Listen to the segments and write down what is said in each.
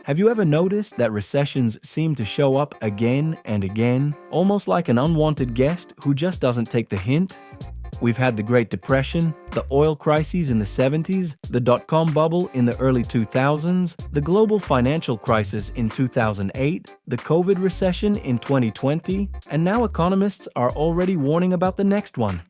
Have you ever noticed that recessions seem to show up again and again, almost like an unwanted guest who just doesn't take the hint? We've had the Great Depression, the oil crises in the 70s, the dot-com bubble in the early 2000s, the global financial crisis in 2008, the COVID recession in 2020, and now economists are already warning about the next one.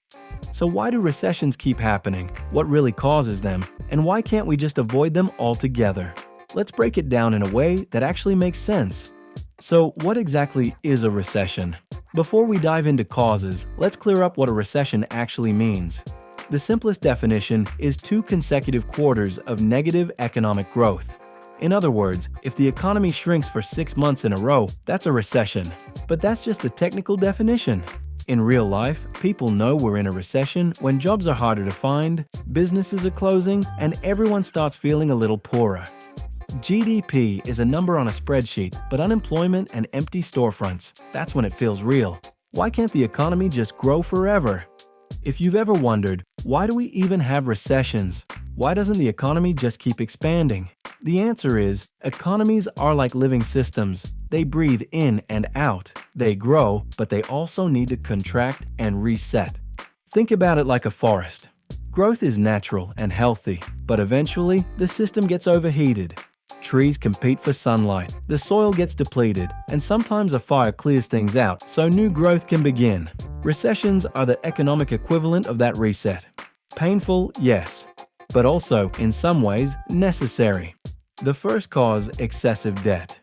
So why do recessions keep happening? What really causes them? And why can't we just avoid them altogether? Let's break it down in a way that actually makes sense. So, what exactly is a recession? Before we dive into causes, let's clear up what a recession actually means. The simplest definition is 2 consecutive quarters of negative economic growth. In other words, if the economy shrinks for 6 months in a row, that's a recession. But that's just the technical definition. In real life, people know we're in a recession when jobs are harder to find, businesses are closing, and everyone starts feeling a little poorer. GDP is a number on a spreadsheet, but unemployment and empty storefronts, that's when it feels real. Why can't the economy just grow forever? If you've ever wondered, why do we even have recessions? Why doesn't the economy just keep expanding? The answer is, economies are like living systems. They breathe in and out. They grow, but they also need to contract and reset. Think about it like a forest. Growth is natural and healthy, but eventually, the system gets overheated. Trees compete for sunlight, the soil gets depleted, and sometimes a fire clears things out so new growth can begin. Recessions are the economic equivalent of that reset. Painful, yes, but also, in some ways, necessary. The first cause, excessive debt.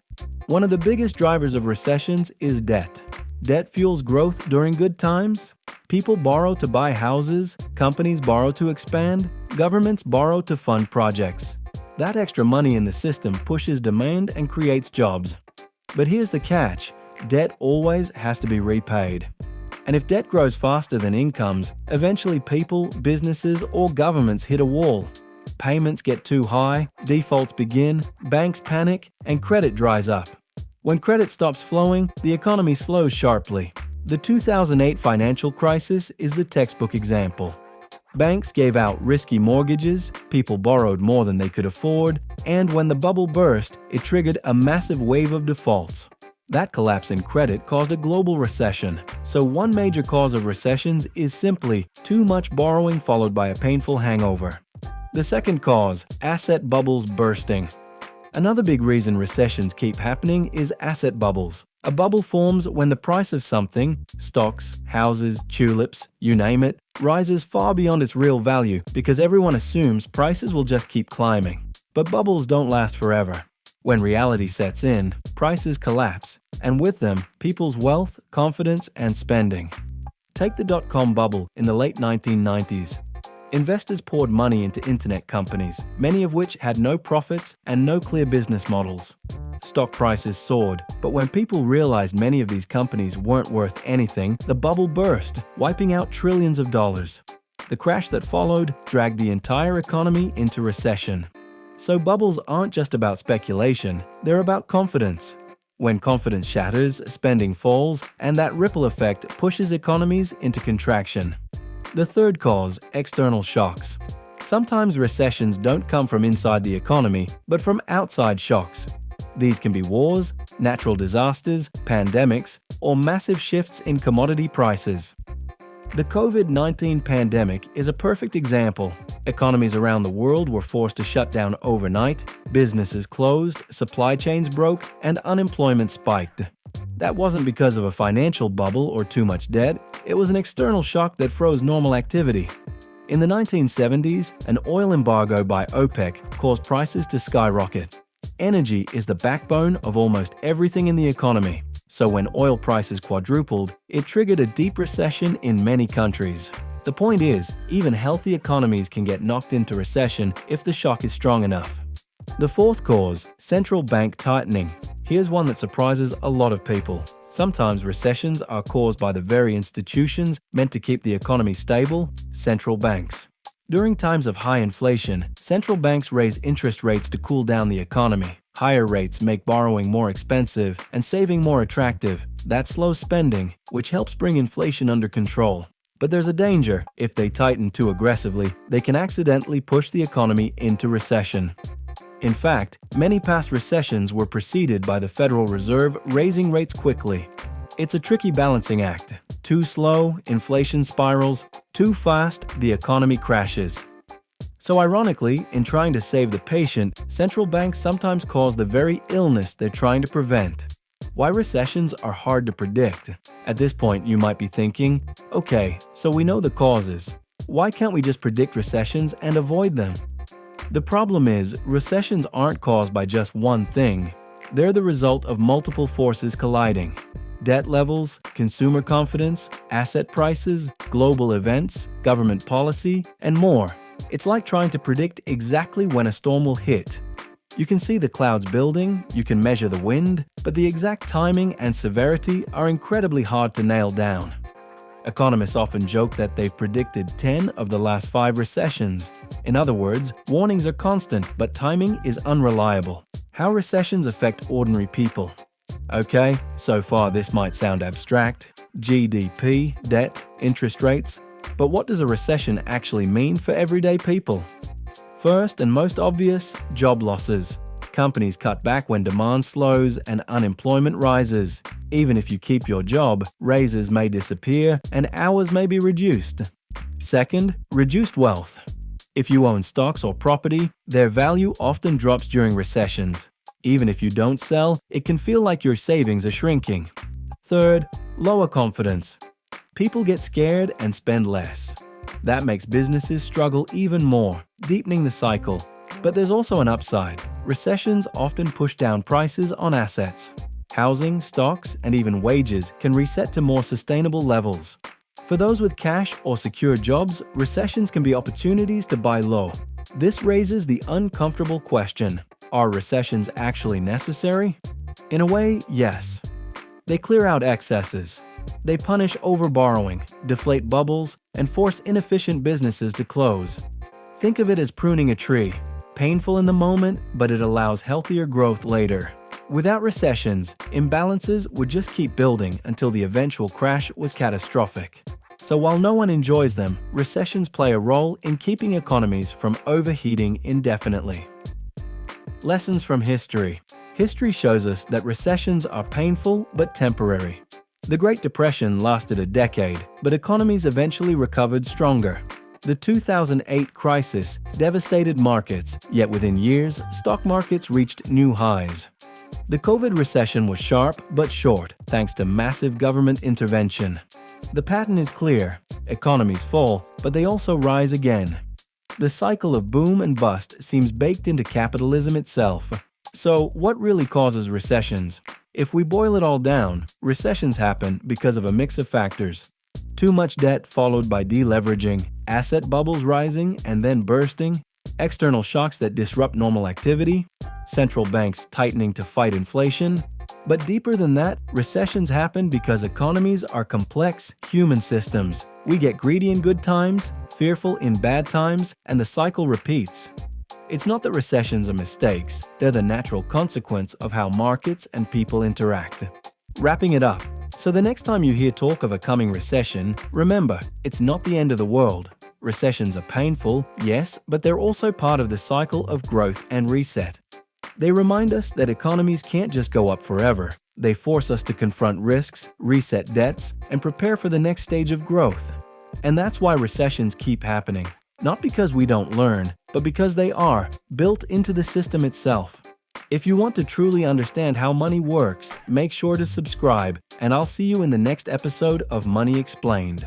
One of the biggest drivers of recessions is debt. Debt fuels growth during good times. People borrow to buy houses, companies borrow to expand, governments borrow to fund projects. That extra money in the system pushes demand and creates jobs. But here's the catch: debt always has to be repaid. And if debt grows faster than incomes, eventually people, businesses, or governments hit a wall. Payments get too high, defaults begin, banks panic, and credit dries up. When credit stops flowing, the economy slows sharply. The 2008 financial crisis is the textbook example. Banks gave out risky mortgages, people borrowed more than they could afford, and when the bubble burst, it triggered a massive wave of defaults. That collapse in credit caused a global recession. So one major cause of recessions is simply too much borrowing followed by a painful hangover. The second cause, asset bubbles bursting. Another big reason recessions keep happening is asset bubbles. A bubble forms when the price of something, stocks, houses, tulips, you name it, rises far beyond its real value because everyone assumes prices will just keep climbing. But bubbles don't last forever. When reality sets in, prices collapse, and with them, people's wealth, confidence, and spending. Take the dot-com bubble in the late 1990s. Investors poured money into internet companies, many of which had no profits and no clear business models. Stock prices soared, but when people realized many of these companies weren't worth anything, the bubble burst, wiping out trillions of dollars. The crash that followed dragged the entire economy into recession. So bubbles aren't just about speculation, they're about confidence. When confidence shatters, spending falls, and that ripple effect pushes economies into contraction. The third cause, external shocks. Sometimes recessions don't come from inside the economy, but from outside shocks. These can be wars, natural disasters, pandemics, or massive shifts in commodity prices. The COVID-19 pandemic is a perfect example. Economies around the world were forced to shut down overnight, businesses closed, supply chains broke, and unemployment spiked. That wasn't because of a financial bubble or too much debt, it was an external shock that froze normal activity. In the 1970s, an oil embargo by OPEC caused prices to skyrocket. Energy is the backbone of almost everything in the economy. So when oil prices quadrupled, it triggered a deep recession in many countries. The point is, even healthy economies can get knocked into recession if the shock is strong enough. The fourth cause, central bank tightening. Here's one that surprises a lot of people. Sometimes recessions are caused by the very institutions meant to keep the economy stable, central banks. During times of high inflation, central banks raise interest rates to cool down the economy. Higher rates make borrowing more expensive and saving more attractive. That slows spending, which helps bring inflation under control. But there's a danger. If they tighten too aggressively, they can accidentally push the economy into recession. In fact, many past recessions were preceded by the Federal Reserve raising rates quickly. It's a tricky balancing act. Too slow, inflation spirals. Too fast, the economy crashes. So ironically, in trying to save the patient, central banks sometimes cause the very illness they're trying to prevent. Why recessions are hard to predict. At this point, you might be thinking, okay, so we know the causes. Why can't we just predict recessions and avoid them? The problem is, recessions aren't caused by just one thing. They're the result of multiple forces colliding. Debt levels, consumer confidence, asset prices, global events, government policy, and more. It's like trying to predict exactly when a storm will hit. You can see the clouds building, you can measure the wind, but the exact timing and severity are incredibly hard to nail down. Economists often joke that they've predicted 10 of the last 5 recessions. In other words, warnings are constant, but timing is unreliable. How recessions affect ordinary people. Okay, so far this might sound abstract. GDP, debt, interest rates. But what does a recession actually mean for everyday people? First and most obvious, job losses. Companies cut back when demand slows and unemployment rises. Even if you keep your job, raises may disappear and hours may be reduced. Second, reduced wealth. If you own stocks or property, their value often drops during recessions. Even if you don't sell, it can feel like your savings are shrinking. Third, lower confidence. People get scared and spend less. That makes businesses struggle even more, deepening the cycle. But there's also an upside. Recessions often push down prices on assets. Housing, stocks, and even wages can reset to more sustainable levels. For those with cash or secure jobs, recessions can be opportunities to buy low. This raises the uncomfortable question: are recessions actually necessary? In a way, yes. They clear out excesses. They punish overborrowing, deflate bubbles, and force inefficient businesses to close. Think of it as pruning a tree. Painful in the moment, but it allows healthier growth later. Without recessions, imbalances would just keep building until the eventual crash was catastrophic. So while no one enjoys them, recessions play a role in keeping economies from overheating indefinitely. Lessons from history. History shows us that recessions are painful but temporary. The Great Depression lasted a decade, but economies eventually recovered stronger. The 2008 crisis devastated markets, yet within years, stock markets reached new highs. The COVID recession was sharp but short, thanks to massive government intervention. The pattern is clear. Economies fall, but they also rise again. The cycle of boom and bust seems baked into capitalism itself. So, what really causes recessions? If we boil it all down, recessions happen because of a mix of factors. Too much debt followed by deleveraging, asset bubbles rising and then bursting, external shocks that disrupt normal activity, central banks tightening to fight inflation. But deeper than that, recessions happen because economies are complex human systems. We get greedy in good times, fearful in bad times, and the cycle repeats. It's not that recessions are mistakes, they're the natural consequence of how markets and people interact. Wrapping it up, so the next time you hear talk of a coming recession, remember, it's not the end of the world. Recessions are painful, yes, but they're also part of the cycle of growth and reset. They remind us that economies can't just go up forever. They force us to confront risks, reset debts, and prepare for the next stage of growth. And that's why recessions keep happening. Not because we don't learn, but because they are built into the system itself. If you want to truly understand how money works, make sure to subscribe, and I'll see you in the next episode of Money Explained.